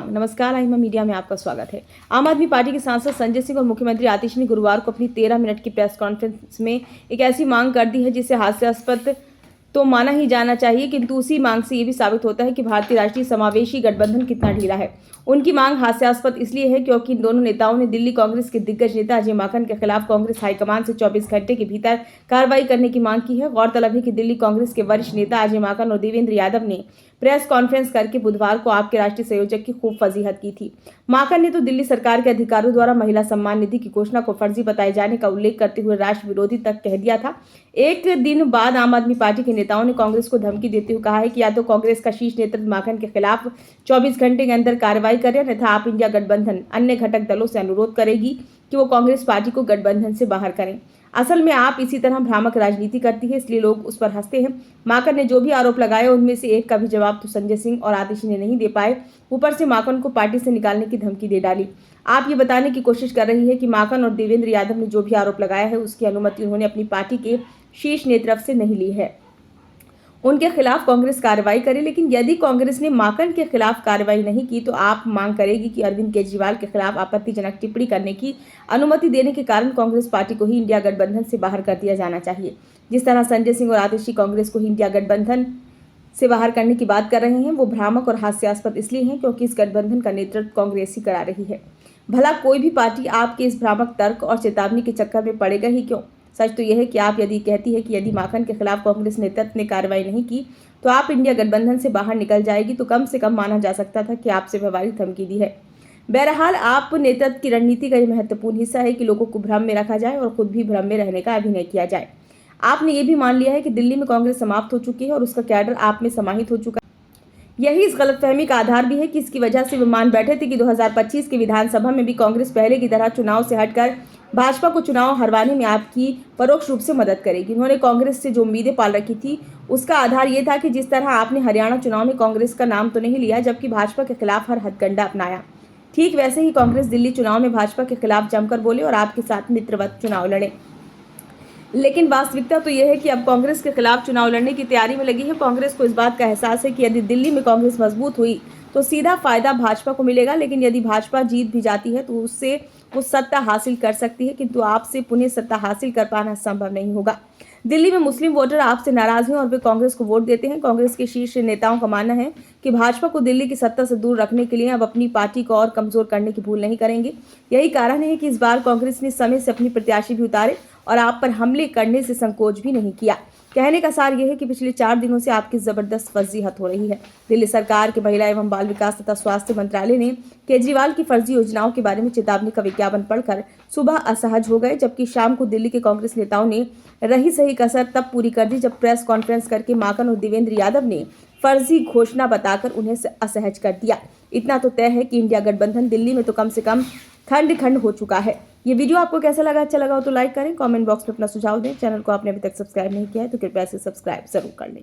नमस्कार, आइमा मीडिया में आपका स्वागत है। आम आदमी पार्टी के सांसद संजय सिंह और मुख्यमंत्री आतिश ने गुरुवार को अपनी 13 मिनट की प्रेस कॉन्फ्रेंस में एक ऐसी मांग कर दी है जिसे हास्यास्पद तो माना ही जाना चाहिए, किंतु उसी मांग से ये भी साबित होता है कि भारतीय राष्ट्रीय समावेशी गठबंधन कितना ढीला है। उनकी मांग हास्यास्पद इसलिए है क्योंकि इन दोनों नेताओं ने दिल्ली कांग्रेस के दिग्गज नेता अजय माकन के खिलाफ कांग्रेस हाईकमान से 24 घंटे के भीतर कार्रवाई करने की मांग की है। गौरतलब है कि दिल्ली कांग्रेस के वरिष्ठ नेता अजय माकन और देवेंद्र यादव ने प्रेस कॉन्फ्रेंस करके बुधवार को आपके राष्ट्रीय संयोजक की खूब फजीहत की थी। माकन ने तो दिल्ली सरकार के अधिकारियों द्वारा महिला सम्मान निधि की घोषणा को फर्जी बताए जाने का उल्लेख करते हुए राष्ट्र विरोधी तक कह दिया था। एक दिन बाद आम आदमी पार्टी के नेताओं ने कांग्रेस को धमकी देते हुए कहा है कि या तो कांग्रेस का शीर्ष नेतृत्व माकन के खिलाफ 24 घंटे के अंदर कार्रवाई करे, अन्यथा आप इंडिया गठबंधन अन्य घटक दलों से अनुरोध करेगी कि वो कांग्रेस पार्टी को गठबंधन से बाहर करें। असल में आप इसी तरह भ्रामक राजनीति करती है, इसलिए लोग उस पर हंसते हैं। माकन ने जो भी आरोप लगाए उनमें से एक का भी जवाब तो संजय सिंह और आतिशी ने नहीं दे पाए, ऊपर से माकन को पार्टी से निकालने की धमकी दे डाली। आप ये बताने की कोशिश कर रही है कि माकन और देवेंद्र यादव ने जो भी आरोप लगाया है उसकी अनुमति उन्होंने अपनी पार्टी के शीर्ष नेतृत्व से नहीं ली है। उनके खिलाफ कांग्रेस कार्रवाई करे, लेकिन यदि कांग्रेस ने माकन के खिलाफ कार्रवाई नहीं की तो आप मांग करेगी कि अरविंद केजरीवाल के खिलाफ आपत्तिजनक टिप्पणी करने की अनुमति देने के कारण कांग्रेस पार्टी को ही इंडिया गठबंधन से बाहर कर दिया जाना चाहिए। जिस तरह संजय सिंह और आतिशी कांग्रेस को ही इंडिया गठबंधन से बाहर करने की बात कर रहे हैं, वो भ्रामक और हास्यास्पद इसलिए है क्योंकि इस गठबंधन का नेतृत्व कांग्रेस ही करा रही है। भला कोई भी पार्टी आपके इस भ्रामक तर्क और चेतावनी के चक्कर में पड़ेगा ही क्यों? सच तो यह है कि आप यदि कहती है कि यदि माकन के खिलाफ कांग्रेस नेतृत्व ने कार्रवाई नहीं की तो आप इंडिया गठबंधन से बाहर निकल जाएगी, तो कम से कम माना जा सकता था कि आपसे व्यवहारिक धमकी दी है। बहरहाल आप नेतृत्व की रणनीति का यह महत्वपूर्ण हिस्सा है कि लोगों को भ्रम में रखा जाए और खुद भी भ्रम में रहने का अभिनय किया जाए। आपने ये भी मान लिया है कि दिल्ली में कांग्रेस समाप्त हो चुकी है और उसका कैडर आप में समाहित हो चुका है। यही इस गलतफहमी का आधार भी है कि इसकी वजह से वे मान बैठे थे कि 2025 के विधानसभा में भी कांग्रेस पहले की तरह चुनाव से हटकर भाजपा को चुनाव हरवाने में आपकी परोक्ष रूप से मदद करेगी। उन्होंने कांग्रेस से जो उम्मीदें पाल रखी थी उसका आधार ये था कि जिस तरह आपने हरियाणा चुनाव में कांग्रेस का नाम तो नहीं लिया जबकि भाजपा के खिलाफ हर हथकंडा अपनाया, ठीक वैसे ही कांग्रेस दिल्ली चुनाव में भाजपा के खिलाफ जमकर बोले और आपके साथ मित्रवत चुनाव लड़े। लेकिन वास्तविकता तो यह है कि अब कांग्रेस के खिलाफ चुनाव लड़ने की तैयारी में लगी है। कांग्रेस को इस बात का एहसास है कि यदि दिल्ली में कांग्रेस मजबूत हुई तो सीधा फायदा भाजपा को मिलेगा, लेकिन यदि भाजपा जीत भी जाती है तो उससे वो सत्ता हासिल कर सकती है, किंतु आपसे पुनः सत्ता हासिल कर पाना संभव नहीं होगा। दिल्ली में मुस्लिम वोटर आपसे नाराज हैं और वे कांग्रेस को वोट देते हैं। कांग्रेस के शीर्ष नेताओं का मानना है कि भाजपा को दिल्ली की सत्ता से दूर रखने के लिए अब अपनी पार्टी को और कमजोर करने की भूल नहीं करेंगे। यही कारण है कि इस बार कांग्रेस ने समय से अपनी प्रत्याशी भी उतारे और आप पर हमले करने से संकोच भी नहीं किया। कहने का सार यह है कि पिछले 4 दिनों से आपकी जबरदस्त फजीहत हो रही है। दिल्ली सरकार के महिला एवं बाल विकास तथा स्वास्थ्य मंत्रालय ने केजरीवाल की फर्जी योजनाओं के बारे में चेतावनी का विज्ञापन पढ़कर सुबह असहज हो गए, जबकि शाम को दिल्ली के कांग्रेस नेताओं ने रही सही कसर तब पूरी कर दी जब प्रेस कॉन्फ्रेंस करके माकन और देवेंद्र यादव ने फर्जी घोषणा बताकर उन्हें असहज कर दिया। इतना तो तय है कि इंडिया गठबंधन दिल्ली में तो कम से कम खंड खंड हो चुका है। ये वीडियो आपको कैसा लगा? अच्छा लगा हो तो लाइक करें, कमेंट बॉक्स में अपना सुझाव दें। चैनल को आपने अभी तक सब्सक्राइब नहीं किया है तो कृपया से सब्सक्राइब जरूर कर लें।